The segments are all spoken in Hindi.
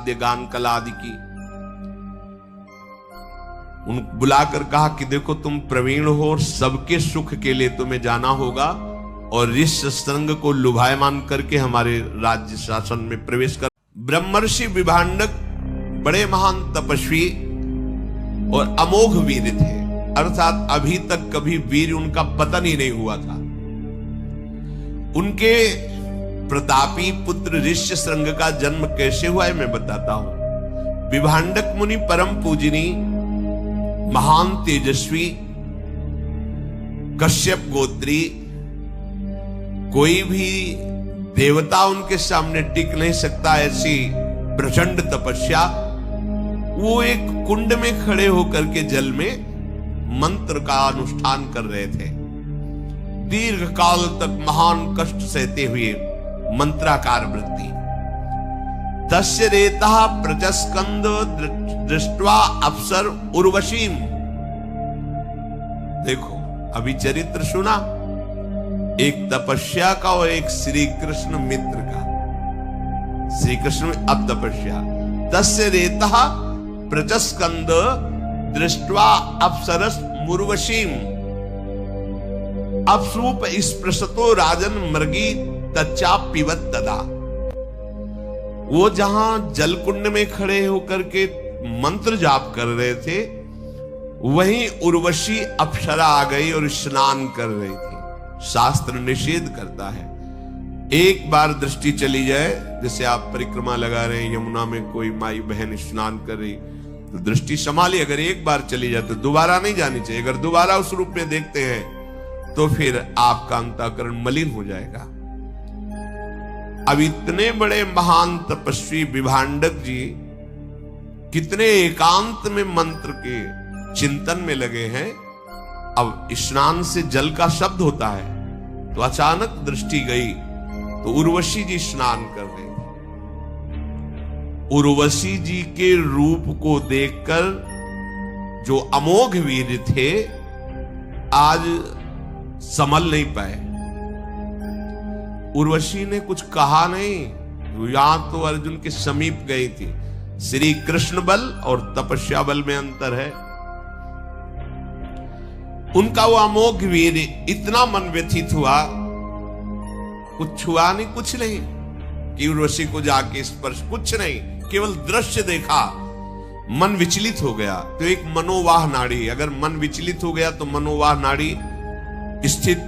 वाद्य गान कला आदि की। उन बुलाकर कहा कि देखो तुम प्रवीण हो और सबके सुख के लिए तुम्हें जाना होगा और ऋष्य श्रृंग को लुभायमान करके हमारे राज्य शासन में प्रवेश कर। ब्रह्मर्षि विभांडक बड़े महान तपस्वी और अमोघ वीर थे, अर्थात अभी तक कभी वीर उनका पतन ही नहीं हुआ था। उनके प्रतापी पुत्र ऋष्य श्रृंग का जन्म कैसे हुआ है मैं बताता हूं। विभांडक मुनि परम पूजनी, महान तेजस्वी, कश्यप गोत्री, कोई भी देवता उनके सामने टिक नहीं सकता, ऐसी प्रचंड तपस्या। वो एक कुंड में खड़े होकर के जल में मंत्र का अनुष्ठान कर रहे थे। दीर्घ काल तक महान कष्ट सहते हुए मंत्राकार वृत्ति। तस्य रेतः प्रचस्कंद दृष्ट्वा अप्सर उर्वशीम। देखो अभी चरित्र सुना, एक तपस्या का और एक श्री कृष्ण मित्र का। श्री कृष्ण अब तपस्या। तस्य रेतः प्रचस्कंद दृष्ट्वा अप्सरस मुर्वशीम अपसूप स्पृशतो राजन मृगी तच्चा पिबत तदा। वो जहां जलकुंड में खड़े होकर के मंत्र जाप कर रहे थे, वहीं उर्वशी अप्सरा आ गई और स्नान कर रही थी। शास्त्र निषेध करता है एक बार दृष्टि चली जाए, जैसे आप परिक्रमा लगा रहे हैं, यमुना में कोई माई बहन स्नान कर रही तो दृष्टि संभाली, अगर एक बार चली जाए तो दोबारा नहीं जानी चाहिए। अगर दोबारा उस रूप में देखते हैं तो फिर आपका अंतःकरण मलिन हो जाएगा। अब इतने बड़े महान तपस्वी विभांडक जी कितने एकांत में मंत्र के चिंतन में लगे हैं। अब स्नान से जल का शब्द होता है, तो अचानक दृष्टि गई तो उर्वशी जी स्नान कर रहे थे। उर्वशी जी के रूप को देखकर जो अमोघ वीर थे आज संभल नहीं पाए। उर्वशी ने कुछ कहा नहीं, यहां तो अर्जुन के समीप गई थी। श्री कृष्ण बल और तपस्या बल में अंतर है। उनका वो अमोघ वीर इतना मन व्यथित हुआ, कुछ हुआ नहीं, कुछ नहीं कि उर्वशी को जाके स्पर्श, कुछ नहीं, केवल दृश्य देखा, मन विचलित हो गया। तो एक मनोवाह नाड़ी, अगर मन विचलित हो गया तो मनोवाह नाड़ी स्थित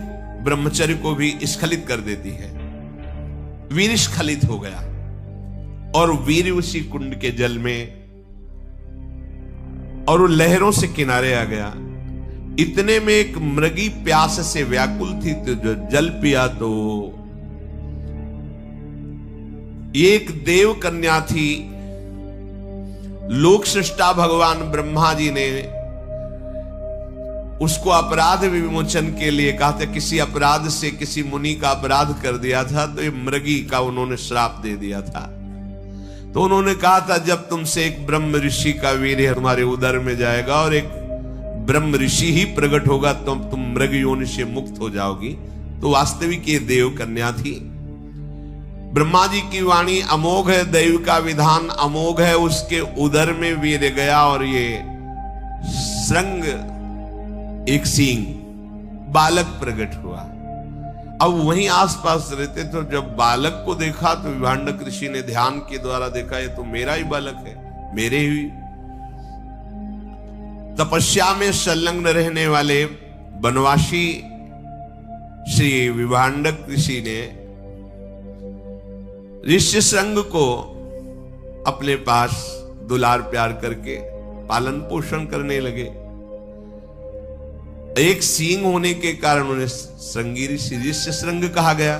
ब्रह्मचर्य को भी स्खलित कर देती है। वीर स्खलित हो गया और वीर उसी कुंड के जल में, और वो लहरों से किनारे आ गया। इतने में एक मृगी प्यास से व्याकुल थी तो जो जल पिया तो एक देव कन्या थी। लोक सृष्टा भगवान ब्रह्मा जी ने उसको अपराध विमोचन के लिए कहा था। किसी अपराध से किसी मुनि का अपराध कर दिया था तो ये मृगी का उन्होंने श्राप दे दिया था। तो उन्होंने कहा था जब तुमसे एक ब्रह्म ऋषि का वीर्य तुम्हारे उदर में जाएगा और एक ब्रह्म ऋषि ही प्रकट होगा तो तुम मृग योनि से मुक्त हो जाओगी। तो वास्तविक ये देव कन्या थी। ब्रह्मा जी की वाणी अमोघ है, दैव का विधान अमोघ है। उसके उदर में वीर्य गया और ये श्रृंग एक सींग बालक प्रकट हुआ। अब वहीं आसपास रहते तो जब बालक को देखा तो विभांडक ऋषि ने ध्यान के द्वारा देखा ये तो मेरा ही बालक है, मेरे ही। तपस्या में संलग्न रहने वाले बनवासी श्री विभांडक ऋषि ने ऋष्य श्रृंग को अपने पास दुलार प्यार करके पालन पोषण करने लगे। एक सींग होने के कारण उन्हें श्रृंगी ऋषि ऋष्य श्रृंग कहा गया।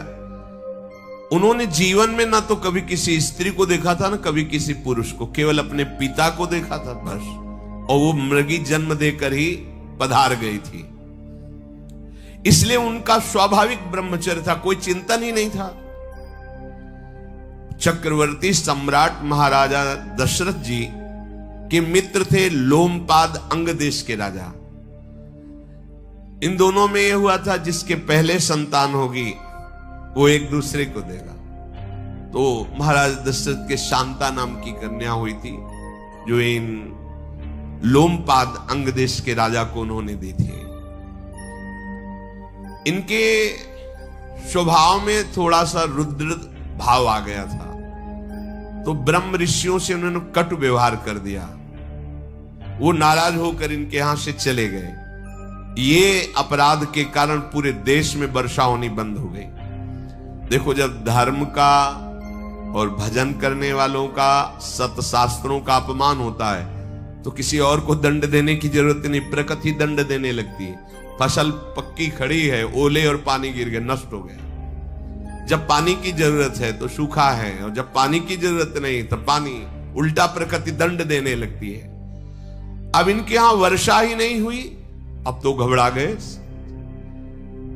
उन्होंने जीवन में ना तो कभी किसी स्त्री को देखा था ना कभी किसी पुरुष को, केवल अपने पिता को देखा था बस। और वो मृगी जन्म देकर ही पधार गई थी, इसलिए उनका स्वाभाविक ब्रह्मचर्य था, कोई चिंतन ही नहीं था। चक्रवर्ती सम्राट महाराजा दशरथ जी के मित्र थे लोमपाद अंग देश के राजा। इन दोनों में यह हुआ था जिसके पहले संतान होगी वो एक दूसरे को देगा। तो महाराज दशरथ के शांता नाम की कन्या हुई थी, जो इन लोमपाद अंग देश के राजा को उन्होंने दी थी। इनके स्वभाव में थोड़ा सा रुद्र भाव आ गया था, तो ब्रह्म ऋषियों से उन्होंने कटु व्यवहार कर दिया। वो नाराज होकर इनके यहां से चले गए। ये अपराध के कारण पूरे देश में वर्षा होनी बंद हो गई। देखो, जब धर्म का और भजन करने वालों का, सतशास्त्रों का अपमान होता है तो किसी और को दंड देने की जरूरत नहीं, प्रकृति दंड देने लगती है। फसल पक्की खड़ी है, ओले और पानी गिर गए, नष्ट हो गया। जब पानी की जरूरत है तो सूखा है, और जब पानी की जरूरत नहीं तो पानी, उल्टा प्रकृति दंड देने लगती है। अब इनके यहां वर्षा ही नहीं हुई, अब तो घबरा गए,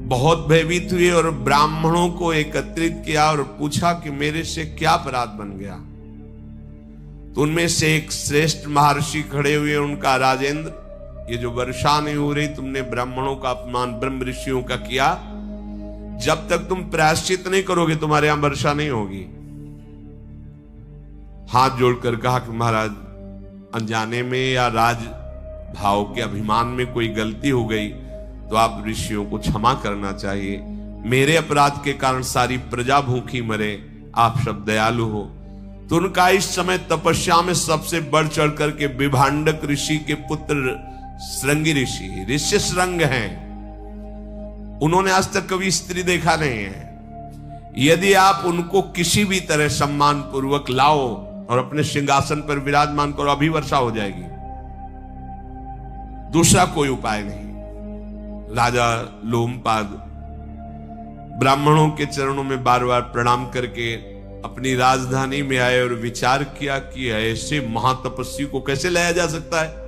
बहुत भयभीत हुए और ब्राह्मणों को एकत्रित किया और पूछा कि मेरे से क्या अपराध बन गया। तो उनमें से एक श्रेष्ठ महर्षि खड़े हुए, उनका, राजेंद्र, ये जो वर्षा नहीं हो रही, तुमने ब्राह्मणों का अपमान ब्रह्म ऋषियों का किया, जब तक तुम प्रायश्चित नहीं करोगे तुम्हारे यहां वर्षा नहीं होगी। हाथ जोड़कर कहा कि महाराज, अनजाने में या राज भाव के अभिमान में कोई गलती हो गई तो आप ऋषियों को क्षमा करना चाहिए। मेरे अपराध के कारण सारी प्रजा भूखी मरे, आप सब दयालु हो। तो उनका इस समय तपस्या में सबसे बढ़ चढ़ करके विभांडक ऋषि के पुत्र श्रृंगी ऋषि, ऋषि श्रृंग हैं। उन्होंने आज तक कभी स्त्री देखा नहीं है। यदि आप उनको किसी भी तरह सम्मान पूर्वक लाओ और अपने सिंहासन पर विराजमान करो, अभी वर्षा हो जाएगी, दूसरा कोई उपाय नहीं। राजा लोमपाद ब्राह्मणों के चरणों में बार बार प्रणाम करके अपनी राजधानी में आए और विचार किया कि ऐसे महातपस्वी को कैसे लाया जा सकता है।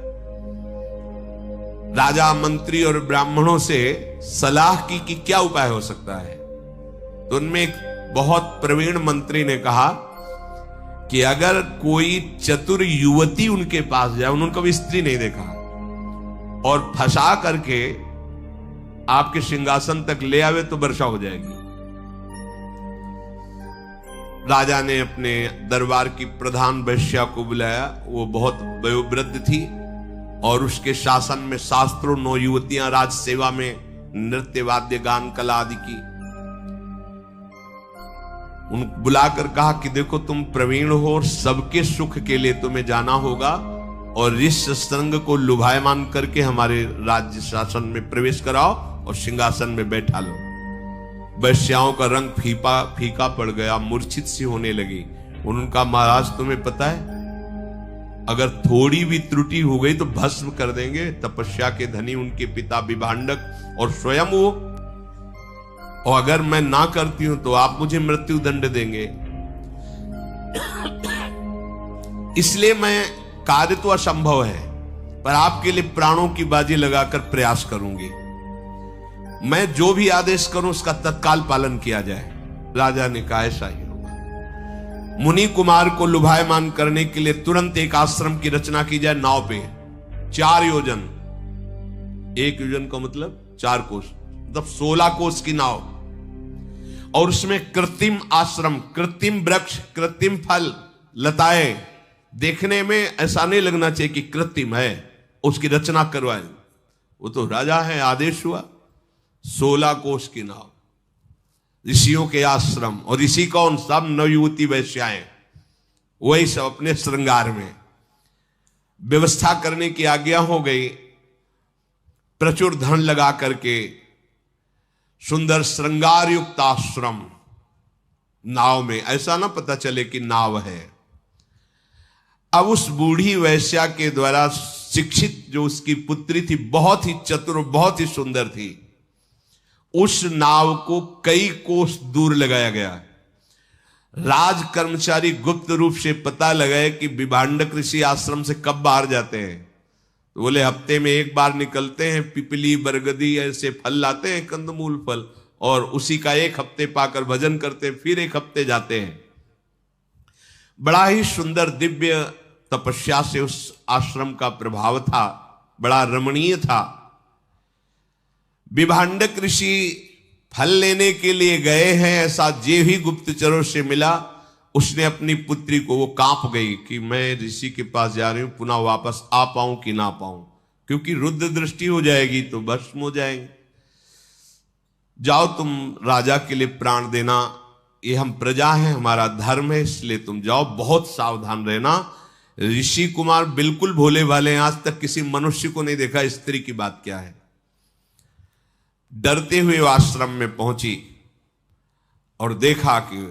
राजा, मंत्री और ब्राह्मणों से सलाह की कि क्या उपाय हो सकता है। तो उनमें एक बहुत प्रवीण मंत्री ने कहा कि अगर कोई चतुर युवती उनके पास जाए, उन्होंने कभी स्त्री नहीं देखा, और फंसा करके आपके सिंहासन तक ले आवे तो वर्षा हो जाएगी। राजा ने अपने दरबार की प्रधान वैश्या को बुलाया। वो बहुत वयोवृद्ध थी और उसके शासन में शास्त्रों 9 युवतियां राज सेवा में नृत्य, वाद्य, गान, कला आदि की। उन बुलाकर कहा कि देखो, तुम प्रवीण हो और सबके सुख के लिए तुम्हें जाना होगा, और ऋषि श्रृंग को लुभायमान करके हमारे राज्य शासन में प्रवेश कराओ और सिंहासन में बैठा लो। वैश्याओं का रंग फीका पड़ गया, मूर्छित सी होने लगी। उनका, महाराज तुम्हें पता है, अगर थोड़ी भी त्रुटि हो गई तो भस्म कर देंगे। तपस्या के धनी उनके पिता विभांडक और स्वयं वो, और अगर मैं ना करती हूं तो आप मुझे मृत्यु दंड देंगे। इसलिए मैं, कार्य तो असंभव है, पर आपके लिए प्राणों की बाजी लगाकर प्रयास करूंगी। मैं जो भी आदेश करूं उसका तत्काल पालन किया जाए। राजा ने कहा, ऐसा ही होगा। मुनि कुमार को लुभायमान करने के लिए तुरंत एक आश्रम की रचना की जाए नाव पे, 4 योजन, 1 योजन का मतलब 4 कोस, मतलब 16 कोस की नाव, और उसमें कृत्रिम आश्रम, कृत्रिम वृक्ष, कृत्रिम फल, लताएं, देखने में ऐसा नहीं लगना चाहिए कि कृत्रिम है, उसकी रचना करवाए। वो तो राजा है, आदेश हुआ, 16 कोस की नाव, ऋषियों के आश्रम, और ऋषि कौन, सब नवयुवती वैश्याएं, वही सब अपने श्रृंगार में। व्यवस्था करने की आज्ञा हो गई। प्रचुर धन लगा करके सुंदर श्रृंगार युक्त आश्रम नाव में, ऐसा ना पता चले कि नाव है। अब उस बूढ़ी वैश्या के द्वारा शिक्षित जो उसकी पुत्री थी, बहुत ही चतुर, बहुत ही सुंदर थी, उस नाव को कई कोस दूर लगाया गया। राज कर्मचारी गुप्त रूप से पता लगाए कि विभांडक ऋषि आश्रम से कब बाहर जाते हैं। तो बोले, हफ्ते में एक बार निकलते हैं, पिपली, बरगदी ऐसे फल लाते हैं, कंदमूल फल, और उसी का 1 हफ्ते पाकर भजन करते हैं, फिर 1 हफ्ते जाते हैं। बड़ा ही सुंदर दिव्य तपस्या से उस आश्रम का प्रभाव था, बड़ा रमणीय था। विभांडक ऋषि फल लेने के लिए गए हैं, ऐसा जे ही गुप्तचरों से मिला, उसने अपनी पुत्री को, वो कांप गई कि मैं ऋषि के पास जा रही हूं, पुनः वापस आ पाऊं कि ना पाऊं, क्योंकि रुद्र दृष्टि हो जाएगी तो भस्म हो जाएंगे। जाओ तुम राजा के लिए प्राण देना, ये हम प्रजा हैं, हमारा धर्म है, इसलिए तुम जाओ, बहुत सावधान रहना। ऋषि कुमार बिल्कुल भोले भाले हैं, आज तक किसी मनुष्य को नहीं देखा, स्त्री की बात क्या है। डरते हुए आश्रम में पहुंची और देखा कि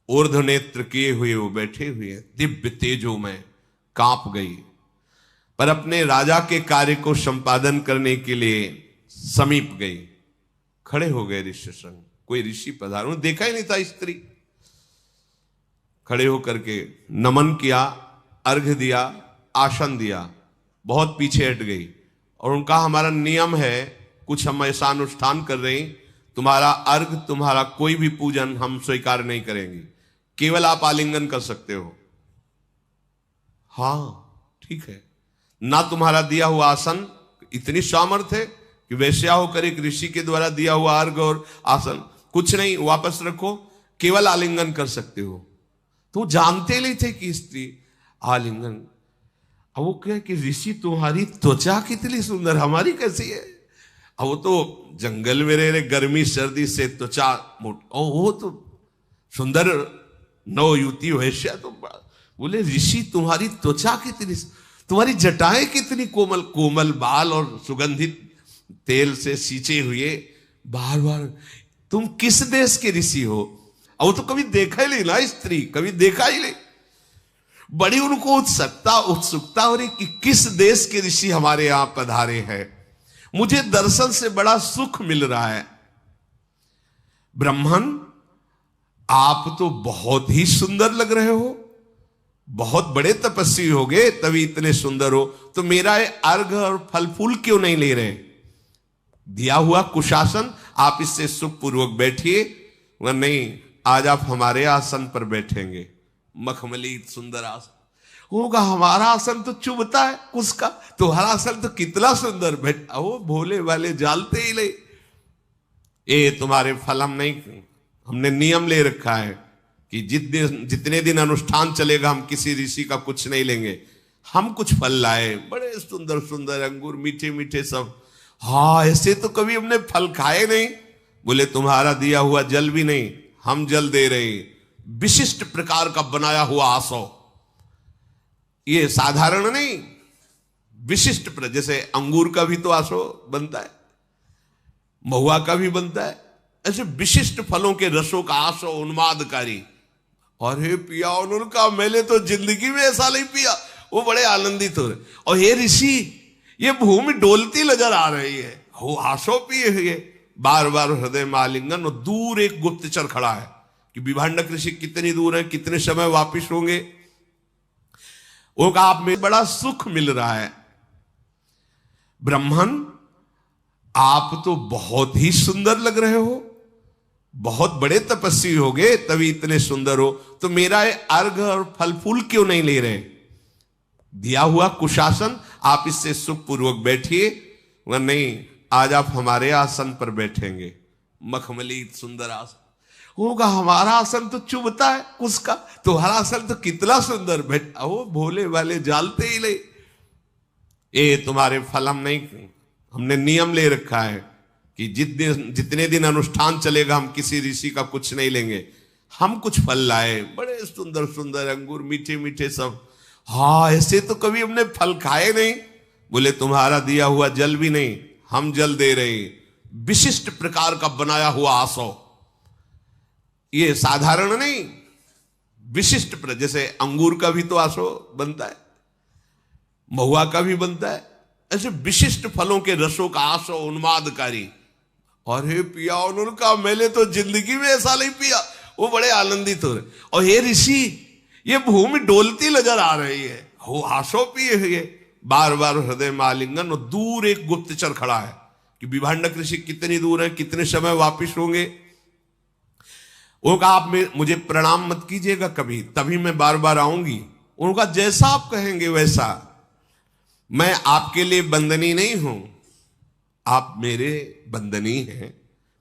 ऊर्ध्व नेत्र किए हुए वो बैठे हुए, दिव्य तेजो में कांप गई, पर अपने राजा के कार्य को संपादन करने के लिए समीप गई। खड़े हो गए ऋषि संग, कोई ऋषि पधारो, देखा ही नहीं था स्त्री। खड़े होकर के नमन किया, अर्घ्य दिया, आसन दिया, बहुत पीछे हट गई और उनका हमारा नियम है, कुछ हम ऐसा अनुष्ठान कर रहे हैं, तुम्हारा अर्घ, तुम्हारा कोई भी पूजन हम स्वीकार नहीं करेंगे, केवल आप आलिंगन कर सकते हो। हाँ ठीक है, ना तुम्हारा दिया हुआ आसन, इतनी सामर्थ्य है कि वैश्या होकर एक ऋषि के द्वारा दिया हुआ अर्घ और आसन कुछ नहीं, वापस रखो, केवल आलिंगन कर सकते हो। तो जानते नहीं थे कि स्त्री आलिंगन। अब वो कहे कि ऋषि तुम्हारी त्वचा कितनी सुंदर, हमारी कैसी है। अब वो तो जंगल में रह रहे, गर्मी सर्दी से त्वचा मोट, और वो तो सुंदर नव युवती वैश्या, तो बोले ऋषि तुम्हारी त्वचा कितनी, तुम्हारी जटाएं कितनी कोमल, कोमल बाल और सुगंधित तेल से सींचे हुए, बार बार तुम किस देश के ऋषि हो। और वो तो कभी देखा ही नहीं ना, स्त्री कभी देखा ही नहीं। बड़ी उनको उत्सुकता हो रही कि किस देश के ऋषि हमारे यहां पधारे हैं, मुझे दर्शन से बड़ा सुख मिल रहा है। ब्राह्मण आप तो बहुत ही सुंदर लग रहे हो, बहुत बड़े तपस्वी हो गए तभी इतने सुंदर हो, तो मेरा ये अर्घ और फल फूल क्यों नहीं ले रहे। दिया हुआ कुशासन, आप इससे सुखपूर्वक बैठिए, वह नहीं, आज आप हमारे आसन पर बैठेंगे, मखमली सुंदर आसन होगा। हमारा आसन तो चुभता है उसका, तुम्हारा आसन तो कितना सुंदर बैठा। वो भोले वाले जालते ही नहीं, ये तुम्हारे फल हम नहीं, हमने नियम ले रखा है कि जितने दिन अनुष्ठान चलेगा हम किसी ऋषि का कुछ नहीं लेंगे। हम कुछ फल लाए, बड़े सुंदर सुंदर अंगूर, मीठे मीठे सब। हाँ ऐसे तो कभी हमने फल खाए नहीं। बोले तुम्हारा दिया हुआ जल भी नहीं, हम जल दे रहे, विशिष्ट प्रकार का बनाया हुआ आसो, ये साधारण नहीं, विशिष्ट जैसे अंगूर का भी तो आसो बनता है, महुआ का भी बनता है, ऐसे विशिष्ट फलों के रसों का आसो उन्मादकारी। और हे पिया उनका, मैंने तो जिंदगी में ऐसा नहीं पिया। वो बड़े आनंदित हो रहे। और हे ऋषि, ये भूमि डोलती नजर आ रही है, हो आसो पिए हुए, बार बार हृदय में आलिंगन। और दूर एक गुप्तचर खड़ा है कि विभांडक ऋषि कितनी दूर है, कितने समय वापिस होंगे। वो कहा आप में बड़ा सुख मिल रहा है। ब्राह्मण आप तो बहुत ही सुंदर लग रहे हो, बहुत बड़े तपस्वी हो गए तभी इतने सुंदर हो, तो मेरा ये अर्घ और फल फूल क्यों नहीं ले रहे। दिया हुआ कुशासन, आप इससे सुखपूर्वक बैठिए, वह नहीं, आज आप हमारे आसन पर बैठेंगे, मखमली सुंदर आसन होगा। हमारा आसन तो चुभता है उसका, तुम्हारा आसन तो कितना सुंदर बैठा। वो भोले वाले जालते ही नहीं, ये तुम्हारे फल हम नहीं, हमने नियम ले रखा है कि जितने दिन अनुष्ठान चलेगा हम किसी ऋषि का कुछ नहीं लेंगे। हम कुछ फल लाए, बड़े सुंदर सुंदर अंगूर, मीठे मीठे सब। हाँ ऐसे तो कभी हमने फल खाए नहीं। बोले तुम्हारा दिया हुआ जल भी नहीं, हम जल दे रहे, विशिष्ट प्रकार का बनाया हुआ आसो, ये साधारण नहीं, विशिष्ट जैसे अंगूर का भी तो आसो बनता है, महुआ का भी बनता है, ऐसे विशिष्ट फलों के रसों का आसो उन्मादकारी। और हे पिया उनका, मैंने तो जिंदगी में ऐसा नहीं पिया। वो बड़े आनंदित हो रहे। और हे ऋषि, ये भूमि डोलती नजर आ रही है, हो आसो पिए हुए, बार बार हृदय में आलिंगन। और दूर एक गुप्तचर खड़ा है कि विभांडक ऋषि कितनी दूर है, कितने समय वापिस होंगे। वो कहा आप मुझे प्रणाम मत कीजिएगा कभी, तभी मैं बार बार आऊंगी। उनका जैसा आप कहेंगे वैसा, मैं आपके लिए बंदनी नहीं हूं, आप मेरे बंदनी हैं।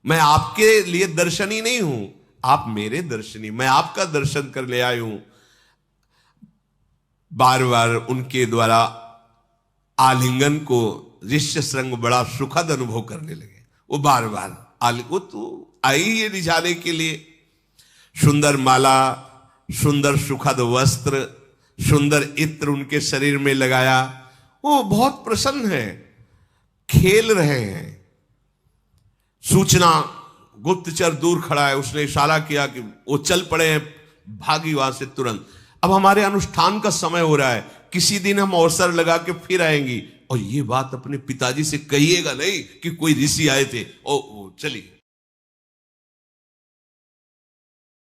मैं आपके लिए दर्शनी नहीं हूं, आप मेरे दर्शनी, मैं आपका दर्शन कर ले आया हूं। बार बार उनके द्वारा आलिंगन को ऋष्य श्रृंग बड़ा सुखद अनुभव करने लगे। वो बार बार वो तो आई है रिझाने के लिए। सुंदर माला, सुंदर सुखद वस्त्र, सुंदर इत्र उनके शरीर में लगाया। वो बहुत प्रसन्न है, खेल रहे हैं। सूचना, गुप्तचर दूर खड़ा है, उसने इशारा किया कि वो चल पड़े हैं, भागी वहां से तुरंत। अब हमारे अनुष्ठान का समय हो रहा है, किसी दिन हम अवसर लगा के फिर आएंगी। और ये बात अपने पिताजी से कहिएगा नहीं कि कोई ऋषि आए थे। ओ चलिए।